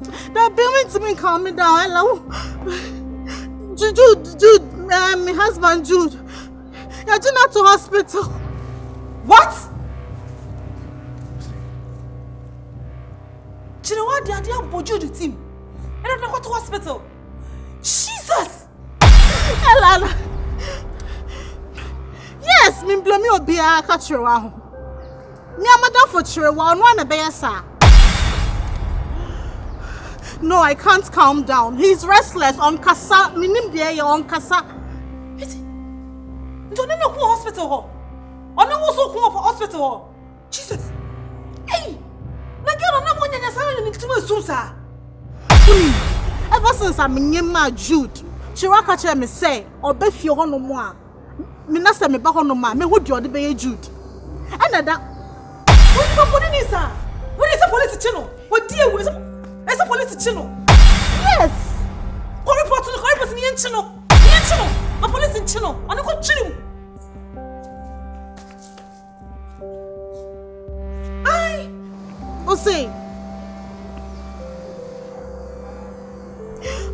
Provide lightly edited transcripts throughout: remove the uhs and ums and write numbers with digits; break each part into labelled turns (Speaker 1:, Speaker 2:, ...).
Speaker 1: They're beaming to me, calm me down. Hello. Jude, my husband, Jude. You're not to hospital.
Speaker 2: What? Kyerewaa, they are Jude the team. And I'm not going to hospital. Jesus!
Speaker 1: Ella. Yes, me blame you be a Kyerewaa. Me am madam for Kyerewaa, no one be sir. No, I can't calm down. He's restless on kasa. Minim dia on kasa.
Speaker 2: Don't know who hospital. I know who's so cool for hospital. Jesus. Hey. Na girl na mo nyanya sa ni ntimo susa.
Speaker 1: Ever since I'm in my Jude, Kyerewaa catch me say, "Obefie ho no mo a." Me na say me ba ho no ma, me hodi ode be Jude. And that
Speaker 2: what you put in sir? What is a police channel? What deal with a police channel?
Speaker 1: Yes.
Speaker 2: Go report to the person in channel. A police in channel. I no go chill. Ai.
Speaker 1: Say.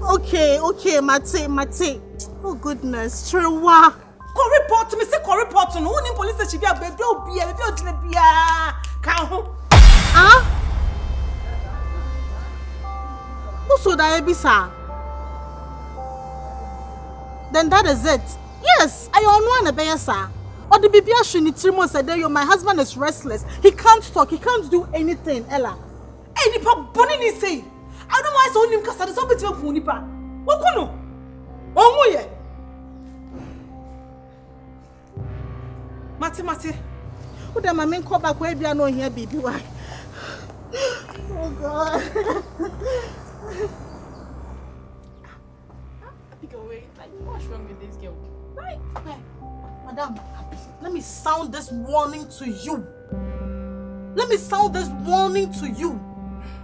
Speaker 1: Okay, Mate. Oh goodness, Kyerewaa.
Speaker 2: Go report to me, say go report to no one in police station be baby obi kan ho.
Speaker 1: Ah? Also that be sir. Then that is it. Yes, I on one be sir. Or the baby Ashini said that my husband is restless. He can't talk, he can't do anything, Ella.
Speaker 2: Hey, nipa boni ni say. I don't know why so nim kasa so beti ku nipa. Wo kono. Omo ye. Mate.
Speaker 1: Who the main call back where be no here baby why? Oh God.
Speaker 3: Go away. Like, what's wrong with this girl?
Speaker 1: Right. Madam, let me sound this warning to you.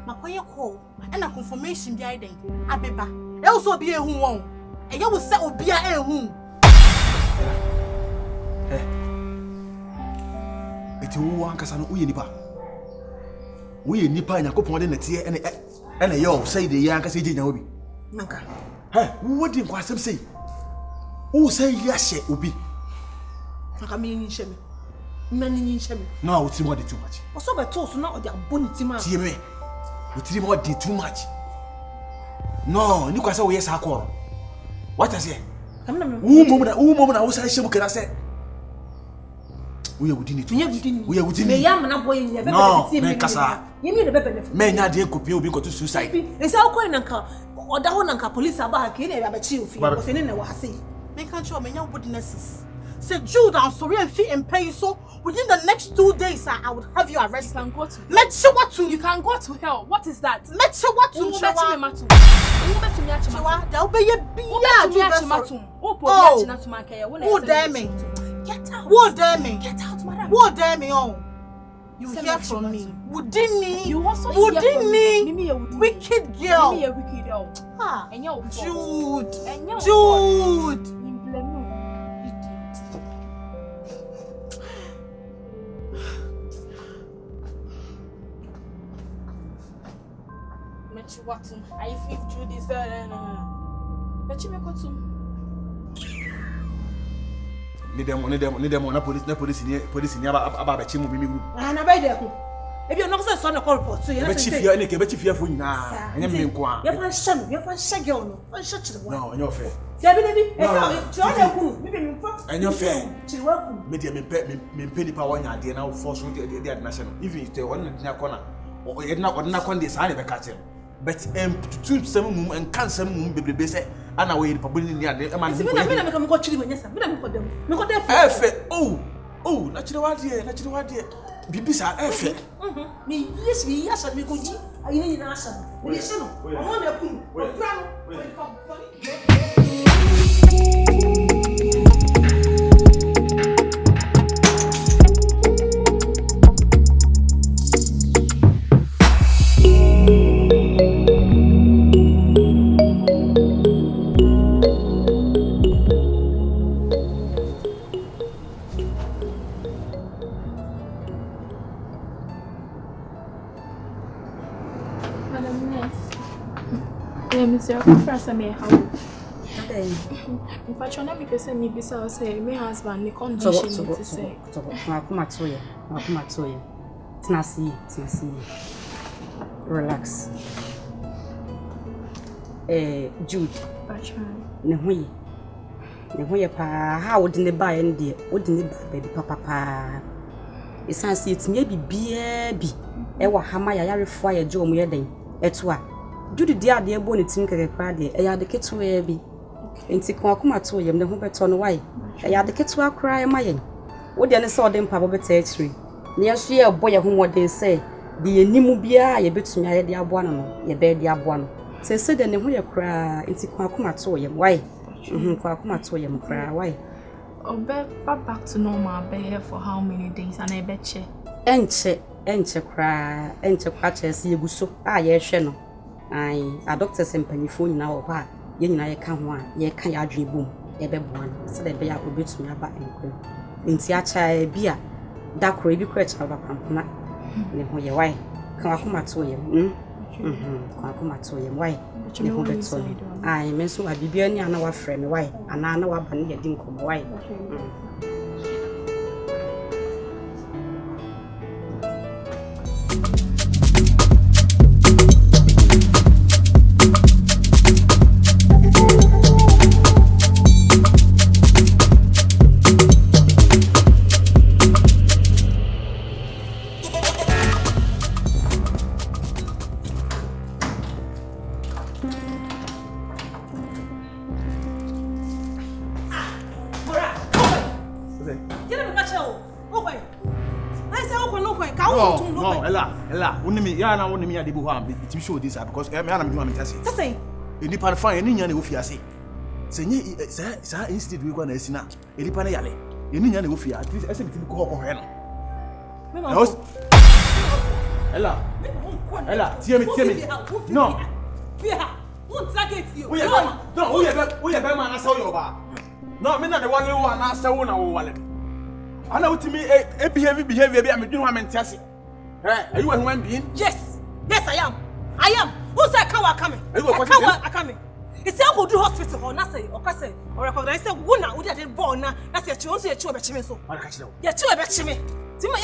Speaker 1: Makoye call and a confirmation behind them. Abeba. Also be a who won. And you will say Obia a whom.
Speaker 4: It's who one Casano Uyinipa. We nipa in a couple of minutes here and a yo say the young Cassie Nobi.
Speaker 2: Nanka.
Speaker 4: Hey, what did Quasam say? Who say yes, Ubi?
Speaker 2: I mean, Shemi. Many Shemi.
Speaker 4: No, it's more than too much.
Speaker 2: Also, by toast now, they are bonitima.
Speaker 4: TMA. It's more than too much. No, you can say yes, I call. What I say? Who moment I was saying, can I say? We are within it. We are within it. No, Menkasa.
Speaker 2: You mean the baby?
Speaker 4: Men are dear copy will be got to suicide.
Speaker 2: It's all coin and car or down and car police about a chill for what I say.
Speaker 1: Make sure me your witnesses. Say Jude, I'm sorry and fee and pay so within the next 2 days I would have you arrested.
Speaker 3: You can go to
Speaker 1: let's see what to
Speaker 3: you can go to hell. What is that?
Speaker 1: Let's see what to
Speaker 3: Kyerewaa.
Speaker 1: There'll be a who dare me?
Speaker 2: Get out.
Speaker 1: Who dare me?
Speaker 2: Get out, madam.
Speaker 1: Who dare me? Oh, you hear from me. Wouldn't
Speaker 3: you also hear from me?
Speaker 1: Wicked girl.
Speaker 3: Me a wicked girl.
Speaker 1: Ah,
Speaker 3: And your
Speaker 1: Jude.
Speaker 3: And your
Speaker 1: Jude.
Speaker 3: What? I think Jude is but you make what
Speaker 4: Need them on a police near about a chim with me.
Speaker 2: And I buy them. If you're not son of corporate, so you're not
Speaker 4: fear for you now. And you
Speaker 2: have a son, you have a shaggy, one shut to the one.
Speaker 4: No, you're fair.
Speaker 2: Debbie,
Speaker 4: and you're fair. Medium penny power idea now force with the national. Even if they want in a corner or you're not on this, I never catch him. But to some and can some baby base and away the public near the man.
Speaker 2: I'm going to yes, I'm going to
Speaker 4: oh, natural idea. Bibisa F.
Speaker 2: Me, yes, and we go. I need an answer. Yes, I want
Speaker 3: Mr. Professor, may how?
Speaker 5: But you're not because me beside say my husband the condition to say.
Speaker 6: Relax. Jude. Ne hoye pa ha wodi ne ba en de wodi ne ba baby papa. Esan se etime bibia bi e wa hama ya yarefo ya je omo ye den eto a Jude di ade ebo ne tim kekekra de e ya de keto ya bi enti kon akoma to yem ne ho beto no wai e ya de keto akra e mayen wodi ne se ode mpa bo beta achiri ne yeso ye ebo ye ho modern se de enimu bia ye betumi aye de aboa no ye be de aboa no se de ne ho ye kra enti kon akoma to yem wai kon akoma to yem kra wai
Speaker 3: Obe back to normal be here for how many days and I bet you
Speaker 6: enche kra chese yeguso a ye hwe no ai a doctor sempanifo nyina wo ha ye nyina ye ka ho a ye ka ya adwen bom ye beboa no se de be ya obetumi aba enkro nti acha bia da kro bi kra cha ba pampona ne ho ye wai kan akoma to ye kan akoma to ye wai ne ho beto ai me so abibia ni ana wa frɛ me wai ana na wa ba ne ye di nkomo wai
Speaker 4: me ade bu ha it show this because me ana me do am tase say enipa na fine eni nya na wo fiase se nye sa institute we go na asina enipa na yale eni nya na wo fia at least ese bitimi ko hwe no ela tie me no
Speaker 2: fia won't target you
Speaker 4: we be man na say yo ba no me na the one wo na say wo na wo wale ana utimi behavior bi am dwenu am tase are you a human being?
Speaker 2: Yes, I am. Who said Kawa coming? I coming. It's a good hospital or nothing, or Cassay, or recognize a woman who didn't born. That's your choice, your children. So, your children, Timmy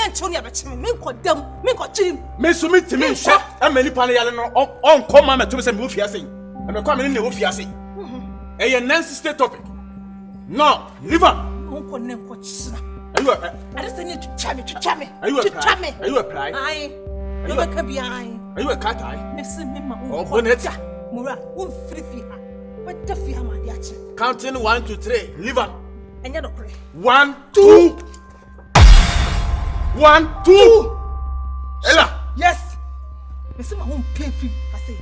Speaker 2: and Tony, make what them, make what Jim.
Speaker 4: May submit to me, shut a many panel on command to some Wufia saying, and I'm coming in the Wufia saying. A Nancy state topic. No, live on.
Speaker 2: Uncle name coach.
Speaker 4: I
Speaker 2: just need to chame to chame.
Speaker 4: Are you a pry? Are you a pry?
Speaker 2: Are you a behind?
Speaker 4: Are you a cat eye?
Speaker 2: Miss Mima,
Speaker 4: oh, bonnet.
Speaker 2: Mura, won't free her. But the fear, my dear.
Speaker 4: Counting 1, 2, 3. Live on.
Speaker 2: And you're not pray.
Speaker 4: 1, 2. 1, 2. Ella.
Speaker 2: Yes. Miss Mima won't pay free. I say,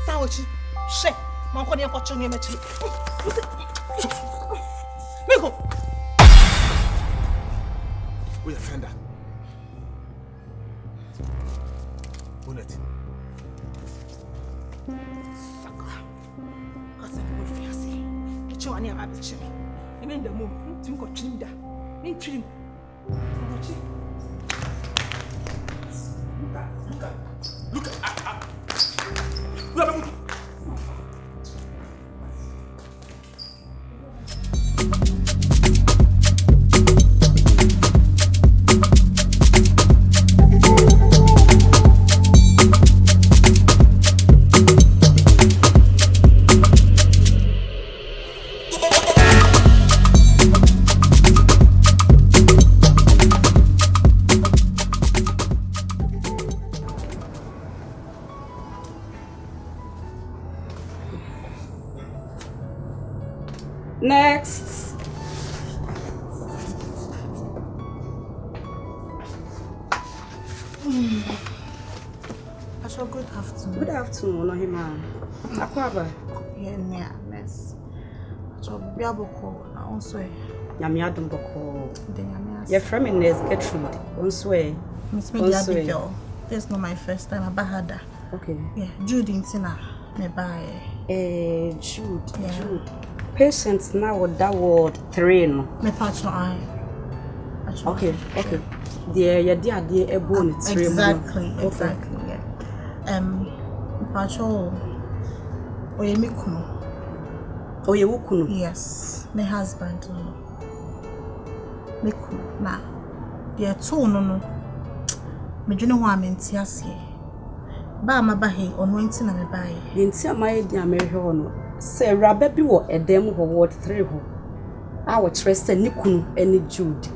Speaker 2: Sandwich, shake. My corner, your watching your match. Miko.
Speaker 4: We offender. Bonnet.
Speaker 2: Saka. Cause I'm not fancy. The show any about the chimney. I mean the moon. You got trimmed that. Me trim.
Speaker 4: Look at.
Speaker 6: Next.
Speaker 1: Good afternoon.
Speaker 6: Good afternoon, Ohima. Akwaba.
Speaker 1: Yeah, miss. So, Biaboko, na also.
Speaker 6: Yami Adumboko.
Speaker 1: Then
Speaker 6: Your friend is Gertrude. Onswe.
Speaker 1: Miss Media Abigail. This is not my first time. Abahada.
Speaker 6: Okay.
Speaker 1: Yeah, Jude in Tina. Me buy.
Speaker 6: Jude.
Speaker 1: Yeah.
Speaker 6: Jude. Patients now that word 3 no.
Speaker 1: Me patch no eye.
Speaker 6: Okay. Dear a bone 3.
Speaker 1: Exactly. Yeah. Patrol. Oye me kunu.
Speaker 6: Oye wo kunu?
Speaker 1: Yes, my husband. Me kunu. Na, the two no. Me dwene ho amenti ase. Ba ma ba he ono nti na me ba he.
Speaker 6: Yenti amaye di amehwe ho no. Se raba bi wo edem ho ward 3 ho. A wo kire se ne kunu ene Jude.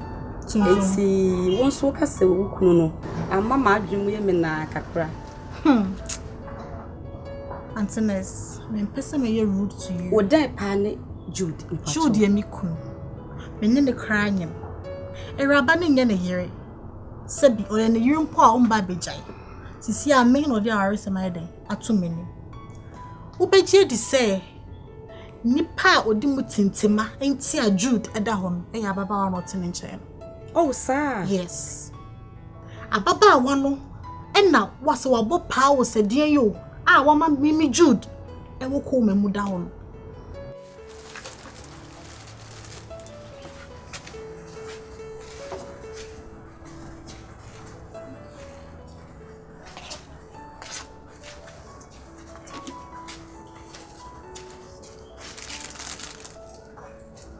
Speaker 6: Enti won so ka se wo kunu no. Amma ma adwemu ye me na kakra.
Speaker 1: Antones, me pese me ye rude to you.
Speaker 6: Wo dai pa ne Jude.
Speaker 1: Jude ye me kunu. Me ne ne kranyem. Raba ne nye ne yere. Sebi oye ne yere mpo a omba bejai. Sisi a me no de arese my den ato meni. Ubeje di say nipa odi mu tintima enti a Jude eda ho no e ya baba wa no tin nche.
Speaker 6: Oh sir.
Speaker 1: Yes. Ababa wa no e na wase wabo pa wo se den yo a wa ma mimi Jude e wo ko memu da ho no.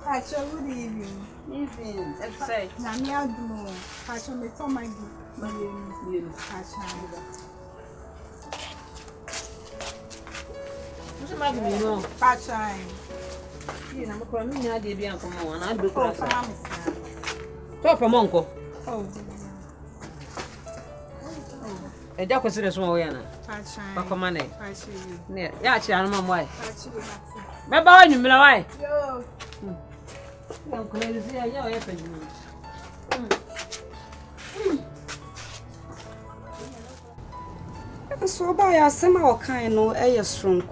Speaker 3: Pacho, good evening.
Speaker 6: Evening. Say.
Speaker 3: Na me adumo. Pacho, me to my good. Pacho.
Speaker 2: What's my good no?
Speaker 3: Pacho.
Speaker 2: You na makro mi nya de bi ankomo na do kura so.
Speaker 3: Promise.
Speaker 2: To promo nko.
Speaker 3: Oh.
Speaker 2: E ja kwesire so wo ya na.
Speaker 3: Pacho.
Speaker 2: Bakoma na.
Speaker 3: Pacho.
Speaker 2: Ne, ya chi anu ma moy.
Speaker 3: Pacho.
Speaker 2: Me ba wanyu mira wai.
Speaker 3: Yo.
Speaker 2: Ya kwesire ya ya o ya penyu.
Speaker 6: So about ya sema o kan no e strong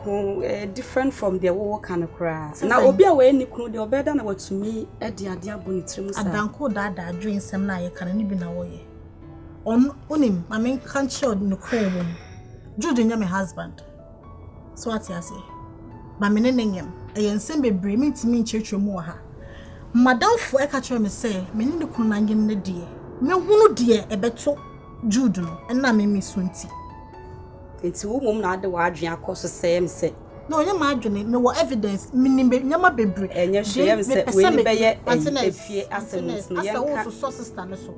Speaker 6: different from the wo kan kra. Na obi a we ni kunu de obeda na watumi e de ade aboni trimu sa.
Speaker 1: Adanko dada adwen sem na ye kan ni bi na wo ye. On onim mamen kan child no kra wo. Jude nya my husband. So what you say? Ba me ne nyem. E ye nsem bebre mi ntimi nchechwe mu ha. Madam fo e ka kire me say me ne kunu na nyem ne de. Me hunu de e beto Jude no. E na me mi sunti.
Speaker 6: Enti wo mom na ade wa adwen akoso say me say.
Speaker 1: No, you ma adwene me wo evidence minimbe nyama bebre.
Speaker 6: Enye hwe me say we ni be ye efie asem no ye
Speaker 1: nka.
Speaker 6: nka.
Speaker 1: So sister ne so.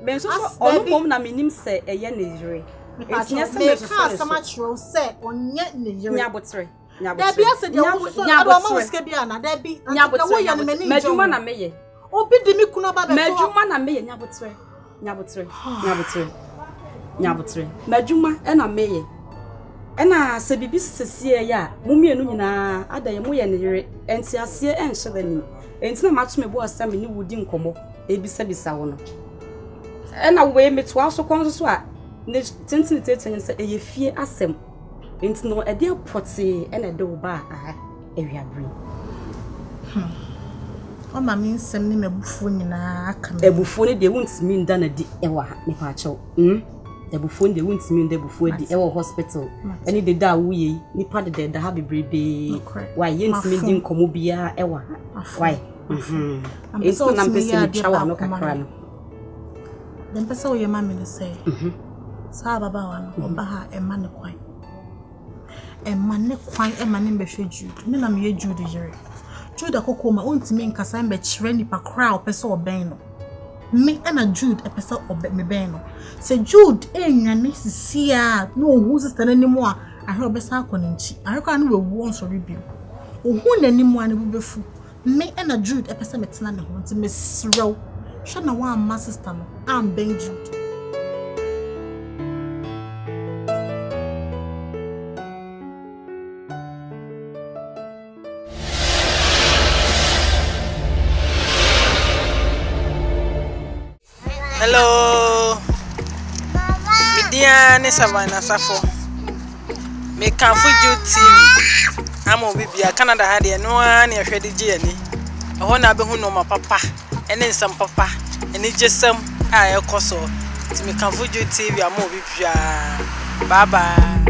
Speaker 6: Ben so ono mom na menim say eye na yire. Enti nya say me so
Speaker 1: ka sama chiro say onye ne yire.
Speaker 6: Nya botre.
Speaker 1: Da bia se de wo so ado ma wo ska bia na da bi.
Speaker 6: Nya botre. Medjuma na meye.
Speaker 1: Obi de mi kuno ba be to.
Speaker 6: Medjuma na meye nya botre. Nya botre. Nya botre. Nya botre. Medjuma e na meye. Ena se bibi sesie ya mumienu nyina adaye moye ne yere enti ase enhye dani enti na mato mebo asam ni wudi nkomo ebisa bisa wo no ena we meto aso konso so a ne tentini tetenye se eye fie asem enti no ede poti ena de wo ba aha ewiabre
Speaker 1: o ma mi nsem ni mebufuo nyina aka me
Speaker 6: ebufuo ne de wuntimi nda na di ewa ha me pa achew ebufuo de wuntimi nda ebufuo di ewa hospital eni de da wuye nipa de da ha bebrebe why yentimi di nkomo bia ewa why it's na mpese ni chawa no kakra no
Speaker 1: dem pese wo ye ma me ne say sa baba wa no oba ha e ma ne kwan e ma ne mbehwe Jude me na me ye Jude yere Jude akoko ma ontimi nkasa mbe kire nipa kra opese oben no me ana Jude epese oben me ben no se Jude enyane sisia no ohu sister nanimu a ahwe obesa akọ nchi ahwe no wewu on so review ohu nanimu ane bubefu me ana Jude epese metena ne ho nti mesrew hwe na wa amma sister no am ben Jude.
Speaker 7: Hello, Midia ne Savannah Sarfo. Me can for Jude TV. I'm on Bibia Canada had no one near Freddy Jenny. I want to be who know my papa, and then some papa, and it's just some I coso. To me can for Jude TV. I'm on Bibia. Bye bye.